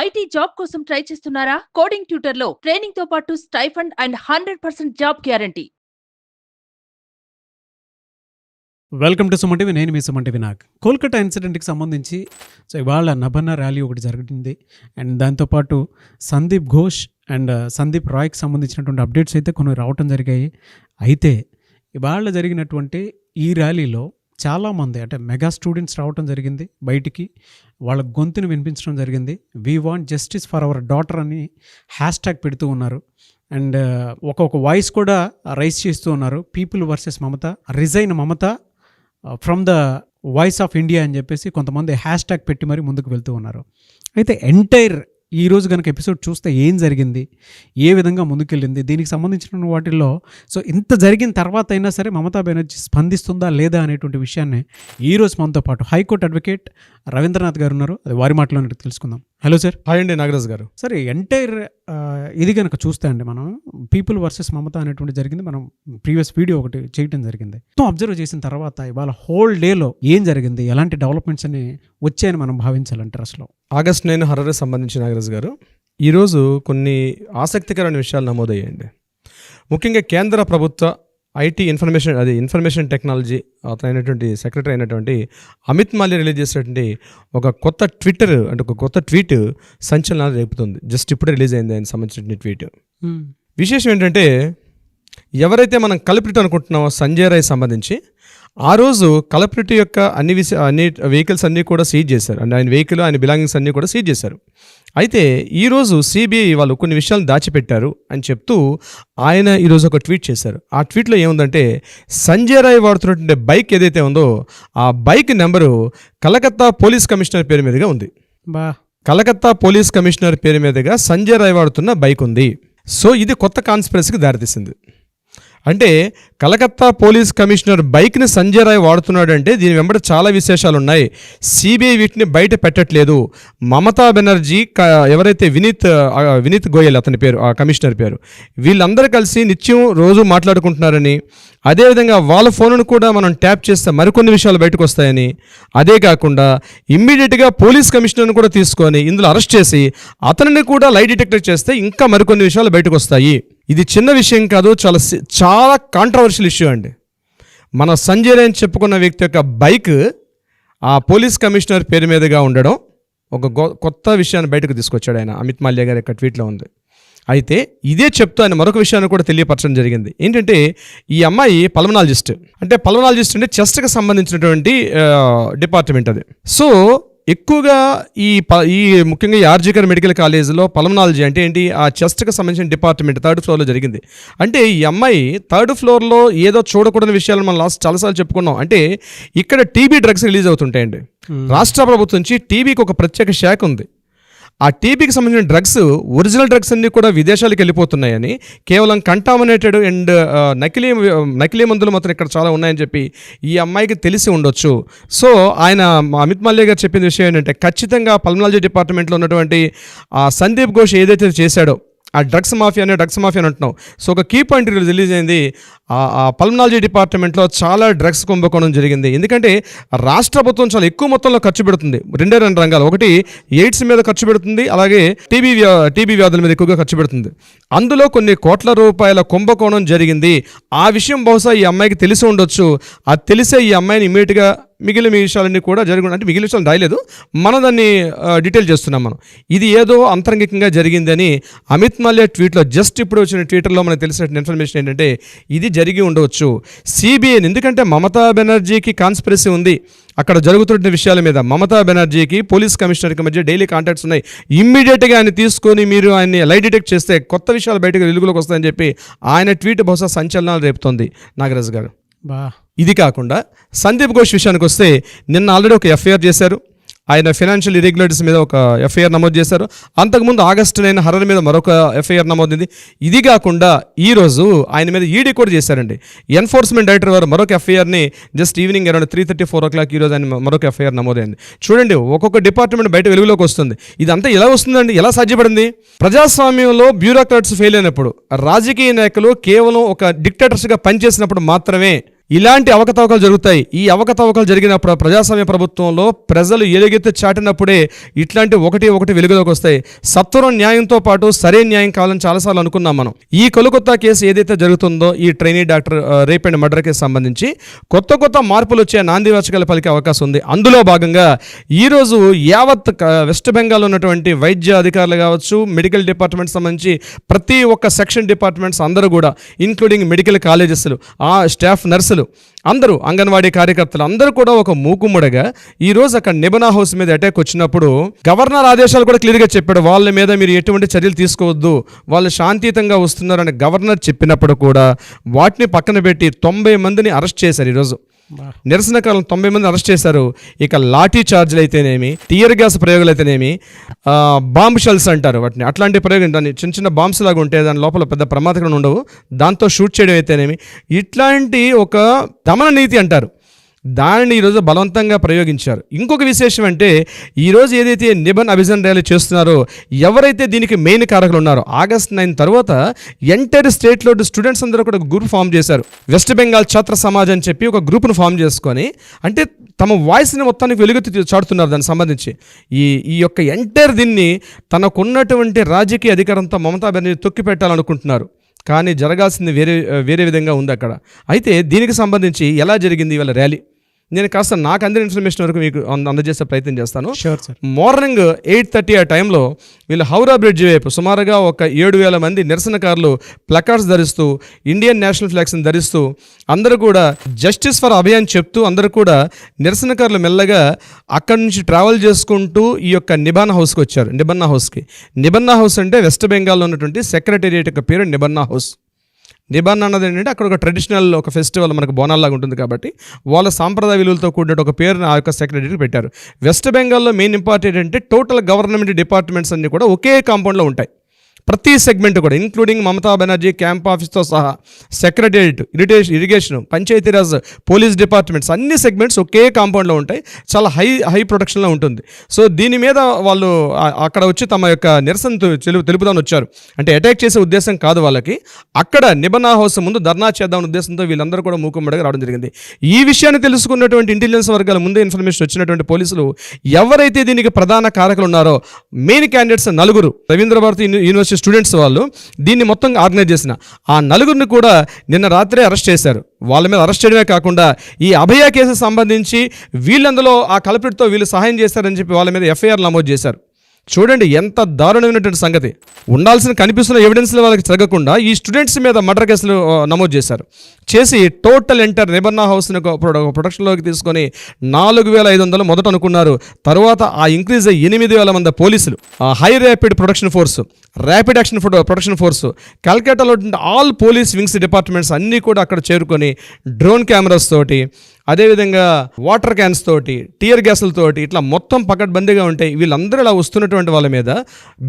IT job కోసం try చేస్తున్నారా? Coding tutor లో ట్రైనింగ్ తో పాటు stipend and 100% job guarantee. Welcome to Suman TV. నేను మీ సుమన్ టీవీ. కోల్కతా ఇన్సిడెంట్కి సంబంధించి ఇవాళ నభన్న ర్యాలీ ఒకటి జరిగింది. అండ్ దాంతోపాటు సందీప్ ఘోష్ అండ్ సందీప్ రాయ్కి సంబంధించినటువంటి అప్డేట్స్ అయితే కొన్ని రావటం జరిగాయి. అయితే ఇవాళ జరిగినటువంటి ఈ ర్యాలీలో చాలామంది అంటే మెగా స్టూడెంట్స్ రావటం జరిగింది. బయటికి వాళ్ళ గొంతుని వినిపించడం జరిగింది. We want justice for hour daughter అని హ్యాష్ ట్యాగ్ పెడుతూ ఉన్నారు. అండ్ ఒక్కొక్క వాయిస్ కూడా రైజ్ చేస్తూ ఉన్నారు. People versus Mamata, resign Mamata from the voice of India అని చెప్పేసి కొంతమంది హ్యాష్ ట్యాగ్ పెట్టి మరి ముందుకు వెళ్తూ ఉన్నారు. అయితే ఎంటైర్ ఈరోజు కనుక ఎపిసోడ్ చూస్తే ఏం జరిగింది, ఏ విధంగా ముందుకెళ్ళింది, దీనికి సంబంధించిన వాటిల్లో ఇంత జరిగిన తర్వాత అయినా సరే మమతా బెనర్జీ స్పందిస్తుందా లేదా అనేటువంటి విషయాన్ని ఈరోజు మనతో పాటు హైకోర్టు అడ్వకేట్ రవీంద్రనాథ్ గారు ఉన్నారు. అది వారి మాటలోనే తెలుసుకుందాం. Hello sir. హాయ్ అండి నాగరాజ్ గారు. సరే, ఎంటైర్ ఇది కనుక చూస్తే అండి మనం పీపుల్ వర్సెస్ మమత అనేటువంటి జరిగింది. మనం ప్రీవియస్ వీడియో ఒకటి చేయడం జరిగింది. అబ్జర్వ్ చేసిన తర్వాత ఇవాళ హోల్ డేలో ఏం జరిగింది, ఎలాంటి డెవలప్మెంట్స్ అని వచ్చాయని మనం భావించాలంటారు? అసలు ఆగస్ట్ 9 హర్రర్ సంబంధించి నాగరాజ్ గారు ఈరోజు కొన్ని ఆసక్తికరమైన విషయాలు నమోదయ్యాయండి. ముఖ్యంగా కేంద్ర ప్రభుత్వ ఐటీ ఇన్ఫర్మేషన్ టెక్నాలజీ అతనైనటువంటి సెక్రటరీ అయినటువంటి అమిత్ మాల్యా రిలీజ్ చేసినటువంటి ఒక కొత్త ట్వీట్ సంచలనాలు రేపుతుంది. జస్ట్ ఇప్పుడే రిలీజ్ అయింది ఆయన సంబంధించిన ట్వీట్. విశేషం ఏంటంటే, ఎవరైతే మనం కల్ప్రిట్ అనుకుంటున్నామో సంజయ్ రాయ్ సంబంధించి ఆ రోజు కల్ప్రిట్ యొక్క అన్ని వెహికల్స్ అన్నీ కూడా సీజ్ చేశారు. అంటే ఆయన వెహికల్, ఆయన బిలాంగింగ్స్ అన్నీ కూడా సీజ్ చేశారు. అయితే ఈరోజు సిబిఐ వాళ్ళు కొన్ని విషయాలు దాచిపెట్టారు అని చెప్తూ ఆయన ఈరోజు ఒక ట్వీట్ చేశారు. ఆ ట్వీట్లో ఏముందంటే, సంజయ్ రాయ్ వాడుతున్నటువంటి బైక్ ఏదైతే ఉందో ఆ bike number Calcutta police commissioner పేరు మీదుగా ఉంది. కలకత్తా పోలీస్ కమిషనర్ పేరు మీదుగా సంజయ్ రాయ్ వాడుతున్న బైక్ ఉంది. సో ఇది కొత్త కాన్స్పిరసీకి దారితీసింది. అంటే కలకత్తా పోలీస్ కమిషనర్ బైక్ని సంజయ్ రాయ్ వాడుతున్నాడంటే దీని వెంబడి చాలా విశేషాలు ఉన్నాయి. సిబిఐ వీటిని బయట పెట్టట్లేదు. మమతా బెనర్జీ, ఎవరైతే వినీత్ గోయల్ అతని పేరు, ఆ కమిషనర్ పేరు, వీళ్ళందరూ కలిసి నిత్యం రోజు మాట్లాడుకుంటున్నారని, అదేవిధంగా వాళ్ళ ఫోన్ను కూడా మనం ట్యాప్ చేస్తే మరికొన్ని విషయాలు బయటకు వస్తాయని, అదే కాకుండా ఇమ్మీడియట్గా పోలీస్ కమిషనర్ని కూడా తీసుకొని ఇందులో అరెస్ట్ చేసి అతనిని కూడా లై డిటెక్టర్ చేస్తే ఇంకా మరికొన్ని విషయాలు బయటకు వస్తాయి. ఇది చిన్న విషయం కాదు, చాలా కాంట్రవర్షియల్ ఇష్యూ అండి. మన సంజయ్ రాయ్ చెప్పుకున్న వ్యక్తి యొక్క బైక్ ఆ పోలీస్ కమిషనర్ పేరు మీదుగా ఉండడం ఒక కొత్త విషయాన్ని బయటకు తీసుకొచ్చాడు ఆయన. అమిత్ మాల్యా గారి యొక్క ట్వీట్లో ఉంది. అయితే ఇదే చెప్తూ ఆయన మరొక విషయాన్ని కూడా తెలియపరచడం జరిగింది. ఏంటంటే, ఈ అమ్మాయి పల్మనాలజిస్ట్ అంటే చెస్ట్కి సంబంధించినటువంటి డిపార్ట్మెంట్ అది. సో ఎక్కువగా ఈ ముఖ్యంగా ఈ ఆర్జికర్ మెడికల్ కాలేజీలో పల్మనాలజీ అంటే ఏంటి, ఆ చెస్ట్కి సంబంధించిన డిపార్ట్మెంట్ 3rd ఫ్లోర్లో జరిగింది. అంటే ఈ అమ్మాయి 3rd ఫ్లోర్లో ఏదో చూడకూడని విషయాలు మనం చాలాసార్లు చెప్పుకున్నాం. అంటే ఇక్కడ టీబీ డ్రగ్స్ రిలీజ్ అవుతుంటాయండి. రాష్ట్ర ప్రభుత్వం నుంచి టీబీకి ఒక ప్రత్యేక శాఖ ఉంది. ఆ టీబీకి సంబంధించిన డ్రగ్స్, ఒరిజినల్ డ్రగ్స్ అన్నీ కూడా విదేశాలకు వెళ్ళిపోతున్నాయని, కేవలం కంటామినేటెడ్ అండ్ నకిలీ మందులు మాత్రం ఇక్కడ చాలా ఉన్నాయని చెప్పి ఈ అమ్మాయికి తెలిసి ఉండొచ్చు. సో ఆయన అమిత్ మాల్యా గారు చెప్పిన విషయం ఏంటంటే, ఖచ్చితంగా పల్మనాలజీ డిపార్ట్మెంట్లో ఉన్నటువంటి ఆ సందీప్ ఘోష్ ఏదైతే చేశాడో ఆ డ్రగ్స్ మాఫియా అని అంటున్నావు. సో ఒక కీ పాయింట్ రిలీజ్ అయింది. ఆ పల్మనాలజీ డిపార్ట్మెంట్లో చాలా డ్రగ్స్ కుంభకోణం జరిగింది. ఎందుకంటే రాష్ట్ర ప్రభుత్వం చాలా ఎక్కువ మొత్తంలో ఖర్చు పెడుతుంది. 2 రంగాలు, ఒకటి ఎయిడ్స్ మీద ఖర్చు పెడుతుంది, అలాగే టీబీ వ్యాధుల మీద ఎక్కువగా ఖర్చు పెడుతుంది. అందులో కొన్ని కోట్ల రూపాయల కుంభకోణం జరిగింది. ఆ విషయం బహుశా ఈ అమ్మాయికి తెలిసి ఉండొచ్చు. అది తెలిసే ఈ అమ్మాయిని ఇమీడియట్గా మిగిలిన విషయాలన్నీ కూడా అంటే మిగిలిన విషయాలు రాయలేదు, మనం దాన్ని డీటెయిల్ చేస్తున్నాం. మనం ఇది ఏదో అంతరంగికంగా జరిగిందని అమిత్ మాల్యా ట్వీట్లో, జస్ట్ ఇప్పుడు వచ్చిన ట్వీటర్లో మనకు తెలిసిన ఇన్ఫర్మేషన్ ఏంటంటే ఇది జరిగి ఉండవచ్చు. సిబిఐని, ఎందుకంటే మమతా బెనర్జీకి కాన్స్పిరసీ ఉంది అక్కడ జరుగుతున్న విషయాల మీద. మమతా బెనర్జీకి పోలీస్ కమిషనర్కి మధ్య డైలీ కాంటాక్ట్స్ ఉన్నాయి. ఇమ్మీడియట్గా ఆయన తీసుకొని మీరు ఆయన్ని లై డిటెక్ట్ చేస్తే కొత్త విషయాలు బయటకు వెలుగులోకి వస్తాయని చెప్పి ఆయన ట్వీట్ బహుశా సంచలనాలు రేపుతోంది నాగరాజ్ గారు. ఇది కాకుండా సందీప్ ఘోష్ విషయానికి వస్తే, నిన్న ఆల్రెడీ ఒక ఎఫ్ఐఆర్ చేశారు. ఆయన ఫైనాన్షియల్ ఇరెగ్యులేటరీస్ మీద ఒక ఎఫ్ఐఆర్ నమోదు చేశారు. అంతకుముందు ఆగస్టు 9 హర్రర్ మీద మరొక ఎఫ్ఐఆర్ నమోదైంది. ఇది కాకుండా ఈరోజు ఆయన మీద ఈడీ కూడా చేశారండి. ఎన్ఫోర్స్మెంట్ డైరెక్టర్ వారు మరొక ఎఫ్ఐఆర్ని జస్ట్ ఈవినింగ్ అరౌండ్ 3:30, 4 o'clock ఈరోజు ఆయన మరొక ఎఫ్ఐఆర్ నమోదైంది. చూడండి, ఒక్కొక్క డిపార్ట్మెంట్ బయట వెలుగులోకి వస్తుంది. ఇదంతా ఎలా వస్తుందండి, ఎలా సాధ్యపడింది? ప్రజాస్వామ్యంలో బ్యూరోక్రాట్స్ ఫెయిల్ అయినప్పుడు, రాజకీయ నాయకులు కేవలం ఒక డిక్టేటర్స్గా పనిచేసినప్పుడు మాత్రమే ఇలాంటి అవకతవకలు జరుగుతాయి. ఈ అవకతవకలు జరిగిన ప్రజాస్వామ్య ప్రభుత్వంలో ప్రజలు ఎలుగెత్తి చాటినప్పుడే ఇట్లాంటి ఒకటి వెలుగులోకి వస్తాయి. సత్వరం న్యాయంతో పాటు సరైన న్యాయం కావాలని చాలాసార్లు అనుకున్నాం మనం. ఈ కోల్కతా కేసు ఏదైతే జరుగుతుందో, ఈ trainee doctor rape and murder case సంబంధించి కొత్త మార్పులు వచ్చే నాందివాచకాలు పలికే అవకాశం ఉంది. అందులో భాగంగా ఈరోజు యావత్ వెస్ట్ బెంగాల్ ఉన్నటువంటి వైద్య అధికారులు కావచ్చు, మెడికల్ డిపార్ట్మెంట్ సంబంధించి ప్రతి ఒక్క సెక్షన్ డిపార్ట్మెంట్స్ అందరూ కూడా, ఇంక్లూడింగ్ మెడికల్ కాలేజెస్లు, ఆ స్టాఫ్ నర్సులు అందరూ, అంగన్వాడీ కార్యకర్తలు అందరూ కూడా ఒక మూకుమ్మడిగా ఈరోజు అక్కడ నిబనా హౌస్ మీద అటాక్ వచ్చినప్పుడు గవర్నర్ ఆదేశాలు కూడా క్లియర్గా చెప్పాడు, వాళ్ళ మీద మీరు ఎటువంటి చర్యలు తీసుకోవద్దు, వాళ్ళు శాంతియుతంగా వస్తున్నారని గవర్నర్ చెప్పినప్పుడు కూడా వాటిని పక్కన పెట్టి 90 మందిని అరెస్ట్ చేశారు. ఈరోజు నిరసనకారులు 90 మంది అరెస్ట్ చేశారు. ఇక లాఠీ చార్జ్లు అయితేనేమి, టియర్ గ్యాస్ ప్రయోగాలు అయితేనేమి, బాంబ్ షెల్స్ అంటారు వాటిని, అట్లాంటి ప్రయోగం, దాన్ని చిన్న బాంబ్స్ లాగా ఉంటాయి, దాని లోపల పెద్ద ప్రమాదకరం ఉండవు, దాంతో షూట్ చేయడం అయితేనేమి, ఇట్లాంటి ఒక దమన నీతి అంటారు, దానిని ఈరోజు బలవంతంగా ప్రయోగించారు. ఇంకొక విశేషం అంటే ఈరోజు ఏదైతే నిబన్ అభిజన్ ర్యాలీ చేస్తున్నారో, ఎవరైతే దీనికి మెయిన్ కారకులు ఉన్నారో, August 9 తర్వాత ఎంటైర్ స్టేట్లో స్టూడెంట్స్ అందరూ కూడా గ్రూప్ ఫామ్ చేశారు. వెస్ట్ బెంగాల్ ఛాత్ర సమాజ్ అని చెప్పి ఒక గ్రూప్ను ఫామ్ చేసుకొని, అంటే తమ వాయిస్ని మొత్తానికి వెలుగెత్తి చాటుతున్నారు. దానికి సంబంధించి ఈ యొక్క ఎంటైర్ దీన్ని తనకున్నటువంటి రాజకీయ అధికారంతో మమతా బెనర్జీ తొక్కి పెట్టాలనుకుంటున్నారు. కానీ జరగాల్సింది వేరే విధంగా ఉంది అక్కడ. అయితే దీనికి సంబంధించి ఎలా జరిగింది ఇవాళ ర్యాలీ, నేను కాస్త నాకు అందిన ఇన్ఫర్మేషన్ వరకు మీకు అందజేసే ప్రయత్నం చేస్తాను. మార్నింగ్ 8:30 ఆ టైంలో వీళ్ళు హౌరా బ్రిడ్జ్ వైపు సుమారుగా ఒక 7,000 మంది నిరసనకారులు ప్లకార్డ్స్ ధరిస్తూ, ఇండియన్ నేషనల్ ఫ్లాగ్స్ని ధరిస్తూ, అందరూ కూడా జస్టిస్ ఫర్ అభియాన్ చెప్తూ, అందరూ కూడా నిరసనకారులు మెల్లగా అక్కడి నుంచి ట్రావెల్ చేసుకుంటూ ఈ యొక్క నిబన్నా హౌస్కి వచ్చారు. నిబన్నా హౌస్ అంటే వెస్ట్ బెంగాల్లో ఉన్నటువంటి సెక్రటేరియట్ యొక్క పేరు నిబన్నా హౌస్. నిబన్నా అన్నది ఏంటంటే అక్కడ ఒక ట్రెడిషనల్ ఒక ఫెస్టివల్ మనకు బోనాల్లాగా ఉంటుంది కాబట్టి వాళ్ళ సాంప్రదాయ విలువలతో కూడిన ఒక పేరుని ఆ యొక్క సెక్రటరీకి పెట్టారు. వెస్ట్ బెంగాల్లో మెయిన్ ఇంపార్టెంట్ అంటే టోటల్ గవర్నమెంట్ డిపార్ట్మెంట్స్ అన్నీ కూడా ఒకే కాంపౌండ్లో ఉంటాయి. ప్రతి సెగ్మెంట్ కూడా, ఇంక్లూడింగ్ మమతా బెనర్జీ క్యాంప్ ఆఫీస్తో సహా secretariat, irrigation, Panchayati Raj, police departments, అన్ని సెగ్మెంట్స్ ఒకే కాంపౌండ్లో ఉంటాయి. చాలా హై ప్రొటెక్షన్లో ఉంటుంది. సో దీని మీద వాళ్ళు అక్కడ వచ్చి తమ యొక్క నిరసన తెలుపుదామని వచ్చారు. అంటే అటాక్ చేసే ఉద్దేశం కాదు వాళ్ళకి. అక్కడ నిబన్నా హౌస్ ముందు ధర్నా చేద్దామనే ఉద్దేశంతో వీళ్ళందరూ కూడా మూకుమ్మడిగా రావడం జరిగింది. ఈ విషయాన్ని తెలుసుకున్నటువంటి ఇంటెలిజెన్స్ వర్గాల ముందే ఇన్ఫర్మేషన్ వచ్చినటువంటి పోలీసులు ఎవరైతే దీనికి ప్రధాన కారకులు ఉన్నారో, main candidates 4 Rabindra Bharati university students వాళ్ళు దీన్ని మొత్తం ఆర్గనైజ్ చేసిన ఆ 4 కూడా నిన్న రాత్రే అరెస్ట్ చేశారు. వాళ్ళ మీద అరెస్ట్ చేయడమే కాకుండా ఈ అభయ కేసు సంబంధించి వీళ్ళందులో ఆ కల్ప్రిట్తో వీళ్ళు సహాయం చేశారని చెప్పి వాళ్ళ మీద ఎఫ్ఐఆర్ నమోదు చేశారు. చూడండి ఎంత దారుణమైనటువంటి సంగతి. ఉండాల్సిన కనిపిస్తున్న ఎవిడెన్స్లు వాళ్ళకి జరగకుండా ఈ స్టూడెంట్స్ మీద మర్డర్ కేసులు నమోదు చేసి టోటల్ ఎంటర్ నిబన్నా హౌస్ని ప్రొడక్షన్లోకి తీసుకొని 4,500 మొదట అనుకున్నారు. తర్వాత ఆ ఇంక్రీజ్ అయ్యి 8,000 మంది పోలీసులు, high rapid production force, rapid action production force, కల్కటాలో ఆల్ పోలీస్ వింగ్స్ డిపార్ట్మెంట్స్ అన్నీ కూడా అక్కడ చేరుకొని డ్రోన్ కెమెరాస్ తోటి, అదేవిధంగా వాటర్ క్యాన్స్ తోటి, టియర్ గ్యాసులతోటి ఇట్లా మొత్తం పకడ్బందీగా ఉంటాయి. వీళ్ళందరూ ఇలా వస్తున్నటువంటి వాళ్ళ మీద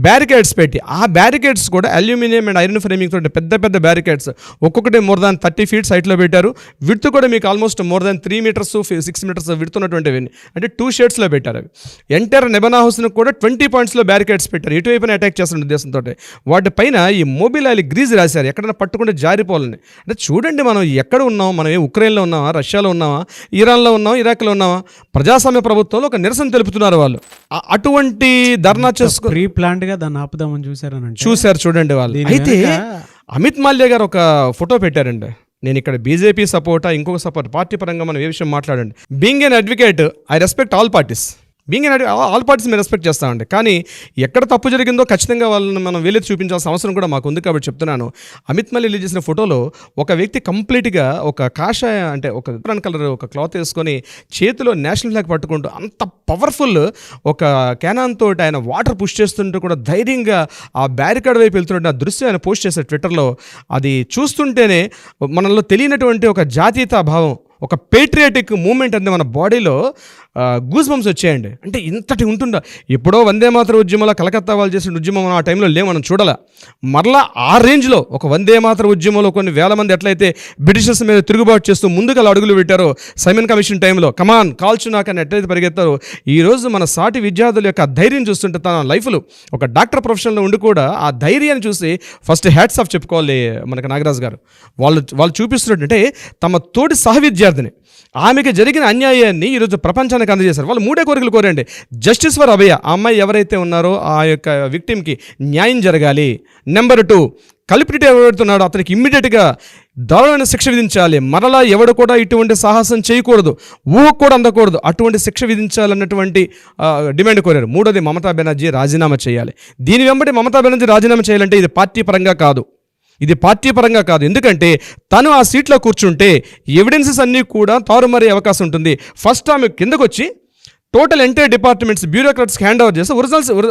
బ్యారికేడ్స్ పెట్టి, ఆ బ్యారికేడ్స్ కూడా అల్యూమినియం అండ్ ఐరన్ ఫ్రేమింగ్ తోటి పెద్ద బ్యారికేడ్స్, ఒక్కొక్కటి more than 30 feet సైట్లో పెట్టారు. విడ్త్ కూడా మీకు almost more than 3 meters 6 meters width ఉన్నటువంటివి, అంటే 2 shadesలో పెట్టారు. అవి ఎంటైర్ నిబన్నా హౌస్ను కూడా 20 pointsలో బ్యారికేడ్స్ పెట్టారు. ఎటువైపున అటాక్ చేస్తున్న ఉద్దేశంతో వాటిపైన ఈ మొబైల్ ఆయిల్ గ్రీజ్ రాశారు, ఎక్కడైనా పట్టుకుంటే జారిపోవాలని. అంటే చూడండి, మనం ఎక్కడ ఉన్నాం, మనం ఉక్రెయిన్లో ఉన్నామా, రష్యాలో ఉన్నామా, ఇరాన్లో ఉన్నామా, ఇరాక్లో ఉన్నామా, ప్రజాస్వామ్య ప్రభుత్వంలో ఒక నిరసన తెలుపుతున్నారు వాళ్ళు. అటువంటి ధర్నా చేసుకో ప్రీ ప్లాన్డ్ గా దాన్ని ఆపుదామని చూశారు చూడండి వాళ్ళు. అయితే అమిత్ మాల్యా గారు ఒక ఫోటో పెట్టారండి. నేను ఇక్కడ బీజేపీ సపోర్టా ఇంకొక సపోర్ట్, పార్టీ పరంగా మనం ఏ విషయం మాట్లాడండి. Being an advocate I respect all parties. All parties మేము రెస్పెక్ట్ చేస్తామండి. కానీ ఎక్కడ తప్పు జరిగిందో ఖచ్చితంగా వాళ్ళని మనం వేలెత్తి చూపించాల్సిన అవసరం కూడా మాకు ఉంది కాబట్టి చెప్తున్నాను. అమిత్ మాల్యా రిలీజ్ చేసిన ఫోటోలో ఒక వ్యక్తి కంప్లీట్గా ఒక కాషాయ, అంటే ఒక బ్రౌన్ కలర్ ఒక క్లాత్ వేసుకొని చేతిలో నేషనల్ ఫ్లాగ్ పట్టుకుంటూ అంత పవర్ఫుల్ ఒక క్యానాన్ తోటి ఆయన వాటర్ పుష్ చేస్తుంటూ కూడా ధైర్యంగా ఆ బ్యారికాడ్ వైపు వెళ్తున్నట్టు ఆ దృశ్యం ఆయన పోస్ట్ చేశారు ట్విట్టర్లో. అది చూస్తుంటేనే మనలో తెలియనటువంటి ఒక జాతీయతా భావం, ఒక పేట్రియాటిక్ మూమెంట్ అంటే మన బాడీలో గూస్ బంప్స్ వచ్చాయండి. అంటే ఇంతటి ఉంటుందా? ఎప్పుడో వందే మాతర ఉద్యమంలో కలకత్తా వాళ్ళు చేసిన ఉద్యమం మనం ఆ టైంలో మనం చూడాల. మరలా ఆ రేంజ్లో ఒక వందే మాతర ఉద్యమంలో కొన్ని వేల మంది ఎట్లయితే బ్రిటిషర్స్ మీద తిరుగుబాటు చేస్తూ ముందుకు అలా అడుగులు పెట్టారో సైమన్ కమిషన్ టైంలో, కమాన్ కాల్చు నాకు అని ఎట్లయితే పరిగెత్తారో, ఈరోజు మన సాటి విద్యార్థుల యొక్క ధైర్యం చూస్తుంటే తన లైఫ్లో ఒక డాక్టర్ ప్రొఫెషన్లో ఉండి కూడా ఆ ధైర్యాన్ని చూసి ఫస్ట్ హ్యాట్స్ ఆఫ్ చెప్పుకోవాలి మనకు నాగరాజు గారు. వాళ్ళు చూపిస్తున్నట్టు తమ తోటి సహ విద్యార్థిని ఆమెకి జరిగిన అన్యాయాన్ని ఈరోజు ప్రపంచానికి అందజేశారు. వాళ్ళు 3 కోరికలు కోరండి. జస్టిస్ ఫర్ అభయ, ఆ అమ్మాయి ఎవరైతే ఉన్నారో ఆ యొక్క విక్టిమ్కి న్యాయం జరగాలి. నెంబర్ 2, కల్ప్రిట్ ఎవరుతున్నాడో అతనికి ఇమ్మీడియట్గా దారుణమైన శిక్ష విధించాలి. మరలా ఎవడు కూడా ఇటువంటి సాహసం చేయకూడదు, ఊహకు కూడా అందకూడదు, అటువంటి శిక్ష విధించాలన్నటువంటి డిమాండ్ కోరారు. 3వది, మమతా బెనర్జీ రాజీనామా చేయాలి. దీని వెంబడి మమతా బెనర్జీ రాజీనామా చేయాలంటే ఇది పార్టీ పరంగా కాదు. ఎందుకంటే తను ఆ సీట్లో కూర్చుంటే ఎవిడెన్సెస్ అన్నీ కూడా తారుమారే అవకాశం ఉంటుంది. ఫస్ట్ ఆమె కిందకు వచ్చి టోటల్ ఎంటైర్ డిపార్ట్మెంట్స్ బ్యూరోక్రాట్స్కి హ్యాండ్ ఓవర్ చేస్తే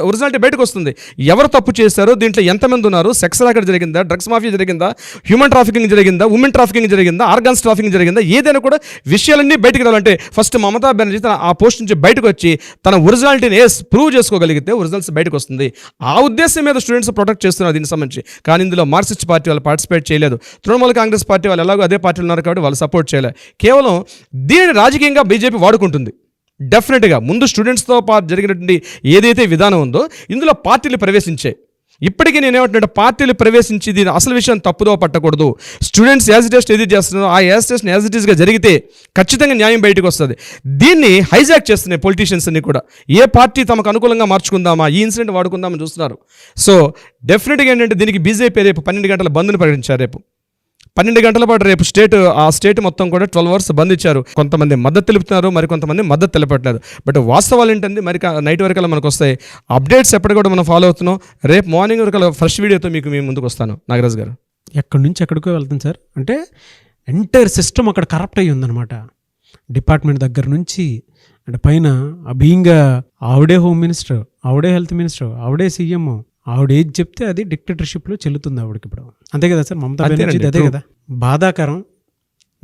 ఒరిజినాలిటీ బయటకు వస్తుంది. ఎవరు తప్పు చేశారో, దీంట్లో ఎంతమంది ఉన్నారు, సెక్స్ రాకెట్ జరిగిందా, డ్రగ్స్ మాఫియా జరిగిందా, హ్యూమన్ ట్రాఫికింగ్ జరిగిందా, ఉమెన్ ట్రాఫికింగ్ జరిగిందా, ఆర్గాన్స్ ట్రాఫికింగ్ జరిగిందా, ఏదైనా కూడా విషయాలన్నీ బయటకు రావాలంటే ఫస్ట్ మమతా బెనర్జీ ఆ పోస్ట్ నుంచి బయటకు వచ్చి తన ఒరిజినాలిటీని ప్రూవ్ చేసుకోగలిగితే ఒరిజినల్స్ బయటకు వస్తుంది. ఆ ఉద్దేశం మీద స్టూడెంట్స్ ప్రొటెక్ట్ చేస్తున్నారు దీనికి సంబంధించి. కానీ ఇందులో మార్క్సిస్ట్ పార్టీ వాళ్ళు పార్టిసిపేట్ చేయలేదు. తృణమూల కాంగ్రెస్ పార్టీ వాళ్ళు ఎలాగో అదే పార్టీలు ఉన్నారు కాబట్టి వాళ్ళు సపోర్ట్ చేయలేదు. కేవలం దీనిని రాజకీయంగా బీజేపీ వాడుకుంటుంది. డెఫినెట్గా ముందు స్టూడెంట్స్తో జరిగినటువంటి ఏదైతే విధానం ఉందో ఇందులో పార్టీలు ప్రవేశించాయి. ఇప్పటికీ నేనేమంటున్నా, పార్టీలు ప్రవేశించి దీని అసలు విషయం తప్పుదో పట్టకూడదు. స్టూడెంట్స్ యాజ్ ఇట్ ఈస్ ఏది చేస్తున్నారో ఆ యాజిటేషన్ యాజ్ ఇట్ ఈస్గా జరిగితే ఖచ్చితంగా న్యాయం బయటకు వస్తుంది. దీన్ని హైజాక్ చేస్తున్నాయి పొలిటీషియన్స్ అన్ని కూడా. ఏ పార్టీ తమకు అనుకూలంగా మార్చుకుందామా, ఈ ఇన్సిడెంట్ వాడుకుందామని చూస్తున్నారు. సో డెఫినెట్గా ఏంటంటే దీనికి బీజేపీ రేపు 12 గంటల బంద్ని ప్రకటించారు. రేపు 12 గంటల పాటు రేపు స్టేట్ మొత్తం కూడా 12 అవర్స్ బంద్ ఇచ్చారు. కొంతమంది మద్దతు తెలుపుతున్నారు, మరి కొంతమంది మద్దతు తెలపట్లేదు. బట్ వాస్తవాలు ఏంటంటే మరి నైట్ వరకు మనకు వస్తాయి అప్డేట్స్. ఎప్పటి కూడా మనం ఫాలో అవుతున్నాం. రేపు మార్నింగ్ వరకు ఫ్రెష్ వీడియోతో మేము ముందుకు వస్తాను. నాగరాజు గారు, ఎక్కడి నుంచి ఎక్కడికో వెళ్తాం సార్. అంటే ఎంటైర్ సిస్టమ్ అక్కడ కరప్ట్ అయ్యి ఉందన్నమాట. డిపార్ట్మెంట్ దగ్గర నుంచి అంటే పైన బీయింగ్ ఆవిడే హోమ్ మినిస్టర్, ఆవిడే హెల్త్ మినిస్టర్, ఆవిడే సీఎం, ఆవిడ ఏది చెప్తే అది డిక్టేటర్షిప్లో చెల్లుతుంది ఆవిడకి ఇప్పుడు. అంతే కదా సార్, మమతా బెనర్జీ అదే కదా. బాధాకరం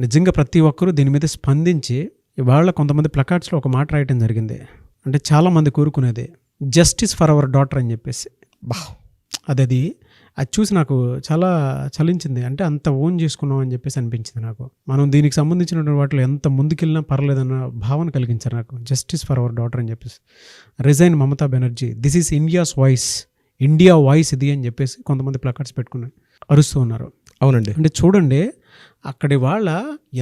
నిజంగా. ప్రతి ఒక్కరూ దీని మీద స్పందించి ఇవాళ కొంతమంది ప్లకార్డ్స్లో ఒక మాట రాయటం జరిగింది. అంటే చాలామంది కోరుకునేది జస్టిస్ ఫర్ అవర్ డాటర్ అని చెప్పేసి. అది చూసి నాకు చాలా చలించింది. అంటే అంత ఓన్ చేసుకున్నాం అని చెప్పేసి అనిపించింది నాకు. మనం దీనికి సంబంధించిన వాటిలో ఎంత ముందుకెళ్ళినా పర్లేదన్న భావన కలిగించారు నాకు. జస్టిస్ ఫర్ అవర్ డాటర్ అని చెప్పేసి. Resign Mamata Banerjee, this is India's voice, India voice ఇది అని చెప్పేసి కొంతమంది ప్లకార్డ్స్ పెట్టుకుని అరుస్తూ ఉన్నారు. అవునండి. అంటే చూడండి అక్కడి వాళ్ళ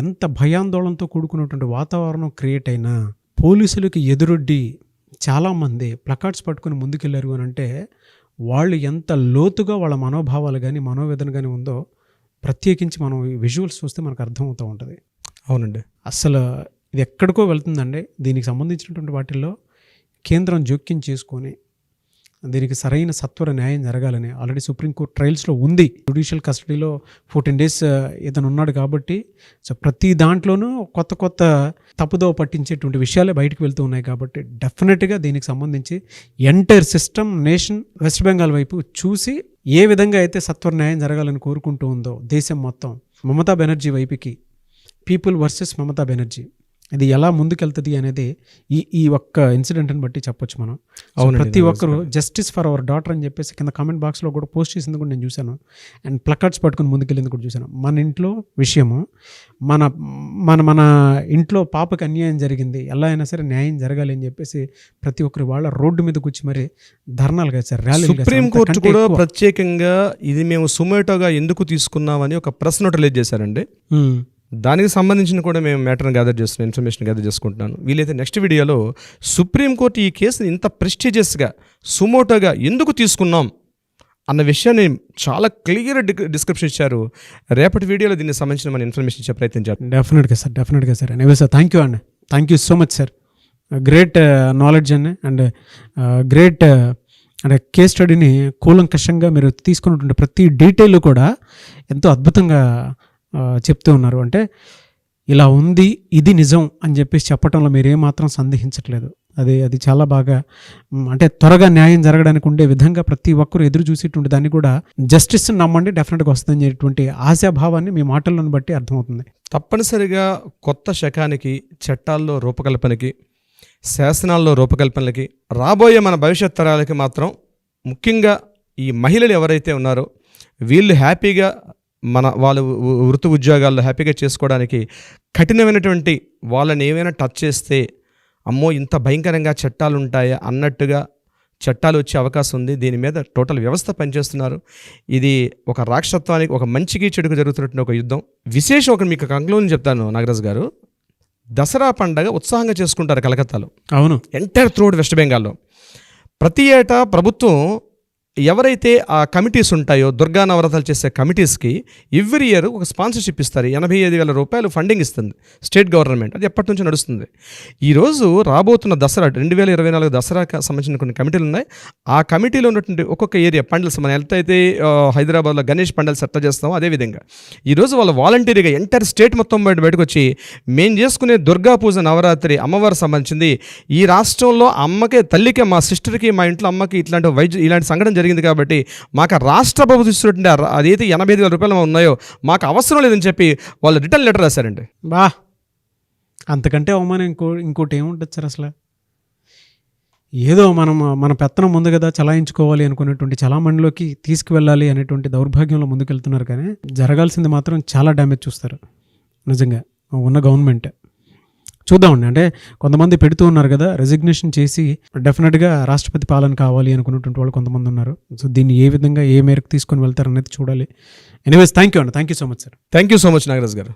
ఎంత భయాందోళనతో కూడుకున్నటువంటి వాతావరణం క్రియేట్ అయినా పోలీసులకి ఎదురొడ్డి చాలామంది ప్లకార్డ్స్ పట్టుకుని ముందుకెళ్ళారు అని అంటే వాళ్ళు ఎంత లోతుగా వాళ్ళ మనోభావాలు కానీ మనోవేదన కానీ ఉందో ప్రత్యేకించి మనం ఈ విజువల్స్ చూస్తే మనకు అర్థమవుతూ ఉంటుంది. అవునండి. అసలు ఇది ఎక్కడికో వెళ్తుందండి. దీనికి సంబంధించినటువంటి వాటిల్లో కేంద్రం జోక్యం చేసుకొని దీనికి సరైన సత్వర న్యాయం జరగాలని ఆల్రెడీ సుప్రీంకోర్టు ట్రయల్స్లో ఉంది. జ్యుడిషియల్ కస్టడీలో 14 days ఇతను ఉన్నాడు కాబట్టి సో ప్రతి దాంట్లోనూ కొత్త తప్పుదోవ పట్టించేటువంటి విషయాలే బయటకు వెళ్తూ ఉన్నాయి కాబట్టి డెఫినెట్గా దీనికి సంబంధించి entire system nation west Bengal వైపు చూసి ఏ విధంగా అయితే సత్వర న్యాయం జరగాలని కోరుకుంటూ ఉందో దేశం మొత్తం మమతా బెనర్జీ వైపుకి, పీపుల్ వర్సెస్ మమతా బెనర్జీ, ఇది ఎలా ముందుకెళ్తుంది అనేది ఈ ఒక్క ఇన్సిడెంట్ని బట్టి చెప్పొచ్చు మనం. ప్రతి ఒక్కరు జస్టిస్ ఫర్ అవర్ డాటర్ అని చెప్పేసి కింద కామెంట్ బాక్స్లో కూడా పోస్ట్ చేసింది కూడా నేను చూశాను. అండ్ ప్లకార్డ్స్ పట్టుకుని ముందుకెళ్ళింది కూడా చూశాను. మన ఇంట్లో విషయము, మన ఇంట్లో పాపకి అన్యాయం జరిగింది, ఎలా అయినా సరే న్యాయం జరగాలి అని చెప్పేసి ప్రతి ఒక్కరు వాళ్ళ రోడ్డు మీద కూర్చి మరి ధర్నాలు కాదు, ర్యాలీలు. సుప్రీంకోర్టు కూడా ప్రత్యేకంగా ఇది మేము సుమోటోగా ఎందుకు తీసుకున్నామని ఒక ప్రెస్ నోట్ రిలీజ్ చేశారండి. దానికి సంబంధించిన కూడా మేము మ్యాటర్ని ఇన్ఫర్మేషన్ గ్యాదర్ చేసుకుంటున్నాను. వీలైతే నెక్స్ట్ వీడియోలో సుప్రీంకోర్టు ఈ కేసుని ఇంత ప్రెస్టీజియస్గా సుమోటోగా ఎందుకు తీసుకున్నాం అన్న విషయాన్ని చాలా క్లియర్ డిస్క్రిప్షన్ ఇచ్చారు. రేపటి వీడియోలో దీనికి సంబంధించిన మన ఇన్ఫర్మేషన్ ఇచ్చే ప్రయత్నం చేద్దాం. డెఫినెట్గా sir. Anyway sir, thank you అండి. Thank you so much sir. Great knowledge and great అంటే కేస్ స్టడీని కూలంకషంగా మీరు తీసుకున్నటువంటి ప్రతి డీటెయిల్ కూడా ఎంతో అద్భుతంగా చెప్తూ ఉన్నారు. అంటే ఇలా ఉంది, ఇది నిజం అని చెప్పేసి చెప్పడంలో మీరు ఏమాత్రం సందేహించట్లేదు. అది చాలా బాగా అంటే త్వరగా న్యాయం జరగడానికి ఉండే విధంగా ప్రతి ఒక్కరు ఎదురు చూసేటువంటి దాన్ని కూడా జస్టిస్ నమ్మండి డెఫినెట్గా వస్తుందని చెప్పేటువంటి ఆశాభావాన్ని మీ మాటలను బట్టి అర్థమవుతుంది. తప్పనిసరిగా కొత్త శకానికి, చట్టాల్లో రూపకల్పనకి, శాసనాల్లో రూపకల్పనలకి, రాబోయే మన భవిష్యత్ తరాలకి మాత్రం ముఖ్యంగా ఈ మహిళలు ఎవరైతే ఉన్నారో వీళ్ళు హ్యాపీగా వాళ్ళ వృత్తి ఉద్యోగాల్లో హ్యాపీగా చేసుకోవడానికి కఠినమైనటువంటి వాళ్ళని ఏమైనా టచ్ చేస్తే అమ్మో ఇంత భయంకరంగా చట్టాలు ఉంటాయా అన్నట్టుగా చట్టాలు వచ్చే అవకాశం ఉంది. దీని మీద టోటల్ వ్యవస్థ పనిచేస్తున్నారు. ఇది ఒక రాక్షసత్వానికి, ఒక మంచికి చెడుకు జరుగుతున్నటువంటి ఒక యుద్ధం. విశేషం ఒక మీకు కంక్లూజన్ చెప్తాను నాగరాజు గారు. దసరా పండగ ఉత్సాహంగా చేసుకుంటారు కలకత్తాలో, అవును, ఎంటైర్ త్రూఅవుట్ వెస్ట్ బెంగాల్లో. ప్రతి ఏటా ప్రభుత్వం ఎవరైతే ఆ కమిటీస్ ఉంటాయో దుర్గా నవరాత్రులు చేసే కమిటీస్కి ఎవ్రీ ఇయర్ ఒక స్పాన్సర్షిప్ ఇస్తారు. 85,000 రూపాయలు ఫండింగ్ ఇస్తుంది స్టేట్ గవర్నమెంట్. అది ఎప్పటి నుంచి నడుస్తుంది. ఈరోజు రాబోతున్న దసరా 2024 దసరాకి సంబంధించిన కొన్ని కమిటీలు ఉన్నాయి. ఆ కమిటీలో ఉన్నటువంటి ఒక్కొక్క ఏరియా పండల్స్, మనం ఎంత అయితే హైదరాబాద్లో గణేష్ పండల్స్ ఎట్లా చేస్తామో అదేవిధంగా ఈరోజు వాళ్ళు వాలంటీర్గా ఎంటైర్ స్టేట్ మొత్తం బయటకు వచ్చి మేము చేసుకునే దుర్గా పూజ నవరాత్రి అమ్మవారు సంబంధించింది ఈ రాష్ట్రంలో అమ్మకే, తల్లికే, మా సిస్టర్కి, మా ఇంట్లో అమ్మకి ఇలాంటి సంఘటన జరిగింది కాబట్టి మాకు రాష్ట్ర ప్రభుత్వం ఇస్తున్నట్టు అదైతే 85,000 రూపాయలు ఉన్నాయో మాకు అవసరం లేదని చెప్పి వాళ్ళు రిటర్న్ లెటర్ రాశారండి. బా, అంతకంటే అవమానం ఇంకోటి ఏముంటుంది సార్? అసలు ఏదో మన పెత్తనం ముందు కదా చలాయించుకోవాలి అనుకునేటువంటి చలామణిలోకి తీసుకువెళ్ళాలి అనేటువంటి దౌర్భాగ్యంలో ముందుకెళ్తున్నారు. కానీ జరగాల్సింది మాత్రం చాలా డ్యామేజ్ చూస్తారు నిజంగా ఉన్న గవర్నమెంట్. చూద్దామండి. అంటే కొంతమంది పెడుతూ ఉన్నారు కదా, రెసిగ్నేషన్ చేసి డెఫినెట్గా రాష్ట్రపతి పాలన కావాలి అనుకున్నటువంటి వాళ్ళు కొంతమంది ఉన్నారు. సో దీన్ని ఏ విధంగా ఏ మేరకు తీసుకొని వెళ్తారనేది చూడాలి. ఎనీవేస్ థ్యాంక్ యూ అండి. Thank you so much sir. Thank you so much Nagaraj గారు.